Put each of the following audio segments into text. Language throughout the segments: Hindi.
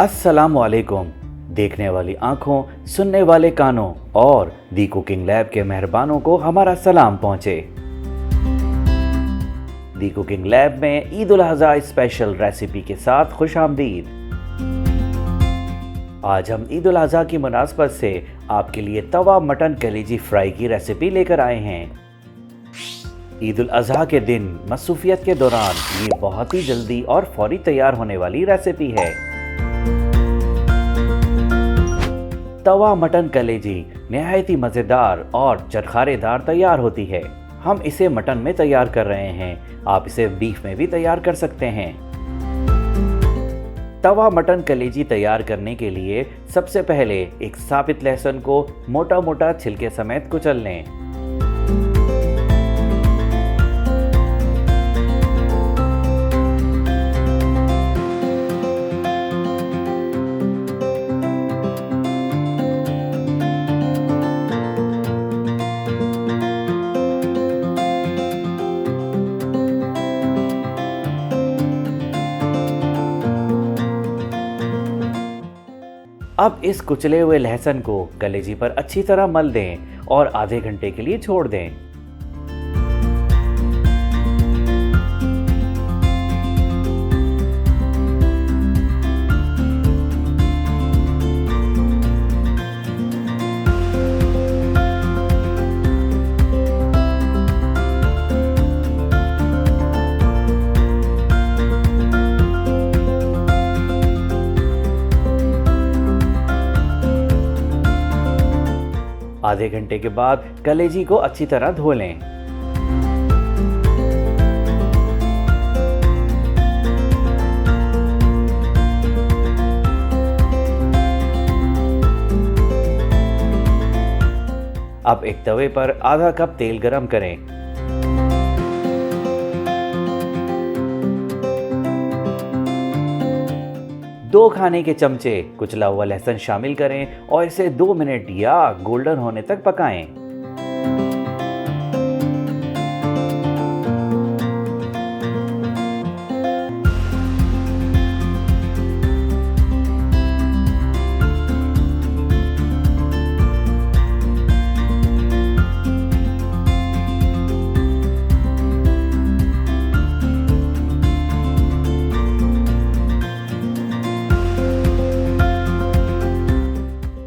अस्सलामुअलैकुम। देखने वाली आंखों, सुनने वाले कानों और दी कुकिंग लैब के मेहरबानों को हमारा सलाम पहुंचे। दी कुकिंग लैब में ईद उल अज़हा स्पेशल रेसिपी के साथ खुशामदीद। आज हम ईद उल अज़हा की मुनासबत से आपके लिए तवा मटन कलेजी फ्राई की रेसिपी लेकर आए हैं। ईद उल अज़हा के दिन मसरूफियत के दौरान ये बहुत ही जल्दी और फौरी तैयार होने वाली रेसिपी है। तवा मटन कलेजी नहायत ही मज़ेदार और चरखारेदार तैयार होती है। हम इसे मटन में तैयार कर रहे हैं, आप इसे बीफ में भी तैयार कर सकते हैं। तवा मटन कलेजी तैयार करने के लिए सबसे पहले एक साबित लहसुन को मोटा मोटा छिलके समेत कुचल लें। अब इस कुचले हुए लहसुन को कलेजी पर अच्छी तरह मल दें और आधे घंटे के लिए छोड़ दें। आधे घंटे के बाद कलेजी को अच्छी तरह धो लें। अब एक तवे पर आधा कप तेल गरम करें। दो खाने के चमचे कुचला हुआ लहसुन शामिल करें और इसे 2 मिनट या गोल्डन होने तक पकाएं।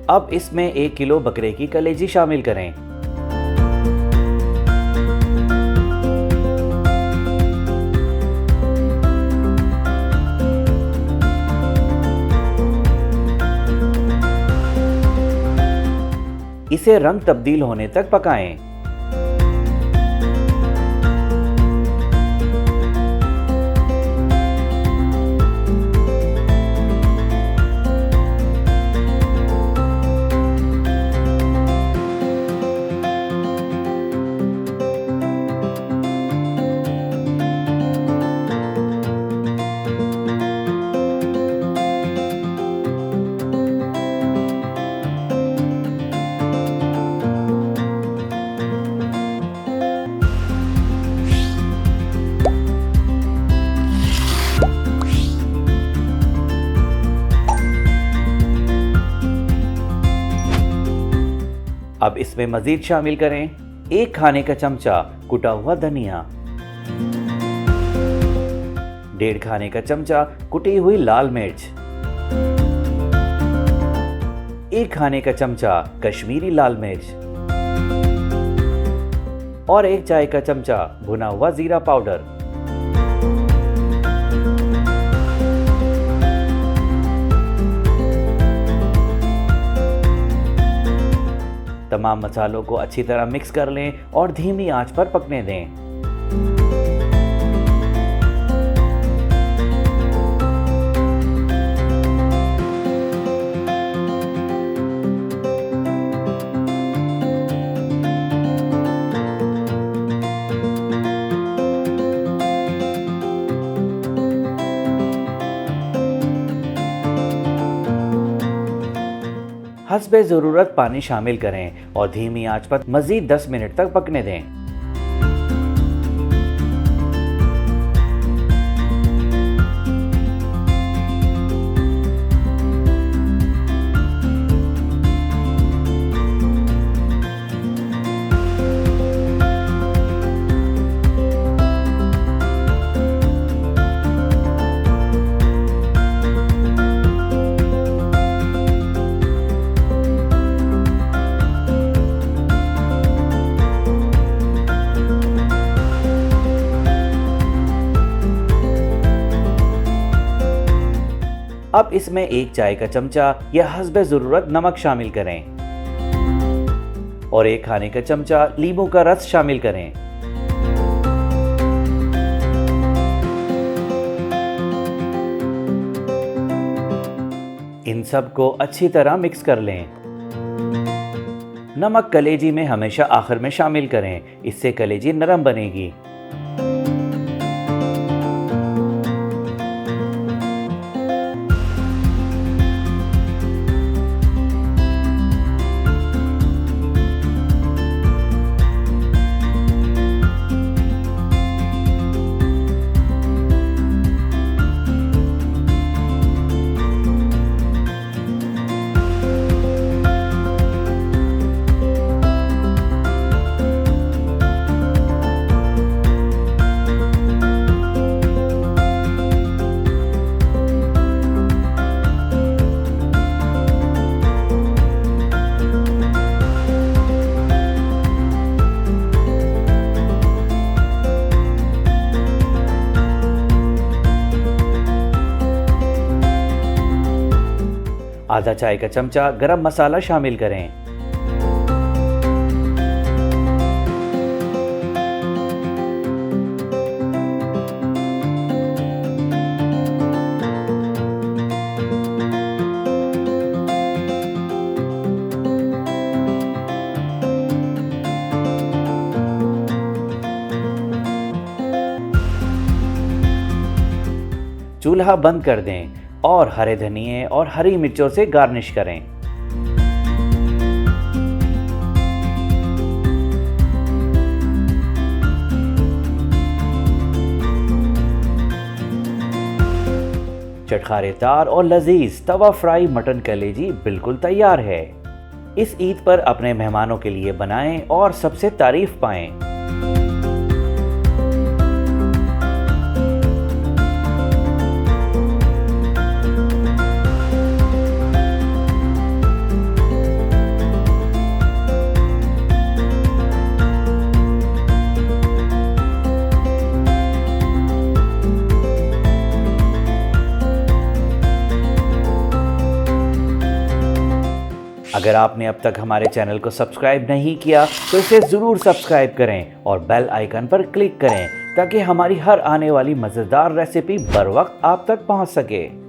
अब इसमें 1 किलो बकरे की कलेजी शामिल करें। इसे रंग तब्दील होने तक पकाएं। अब इसमें मजीद शामिल करें 1 खाने का चमचा कुटा हुआ धनिया, 1.5 खाने का चमचा कुटी हुई लाल मिर्च, 1 खाने का चमचा कश्मीरी लाल मिर्च और 1 चाय का चमचा भुना हुआ जीरा पाउडर। तमाम मसालों को अच्छी तरह मिक्स कर लें और धीमी आंच पर पकने दें। हस्बे ज़रूरत पानी शामिल करें और धीमी आंच पर मज़ीद 10 मिनट तक पकने दें। अब इसमें 1 चाय का चमचा या हस्बे ज़रूरत नमक शामिल करें और 1 खाने का चमचा नींबू का रस शामिल करें। इन सब को अच्छी तरह मिक्स कर लें। नमक कलेजी में हमेशा आखिर में शामिल करें, इससे कलेजी नरम बनेगी। आधा चाय का चमचा गरम मसाला शामिल करें। चूल्हा बंद कर दें और हरे धनिए और हरी मिर्चों से गार्निश करें। चटखारेदार और लजीज तवा फ्राई मटन कलेजी बिल्कुल तैयार है। इस ईद पर अपने मेहमानों के लिए बनाएं और सबसे तारीफ पाएं। अगर आपने अब तक हमारे चैनल को सब्सक्राइब नहीं किया तो इसे ज़रूर सब्सक्राइब करें और बेल आइकन पर क्लिक करें ताकि हमारी हर आने वाली मज़ेदार रेसिपी बर वक्त आप तक पहुंच सके।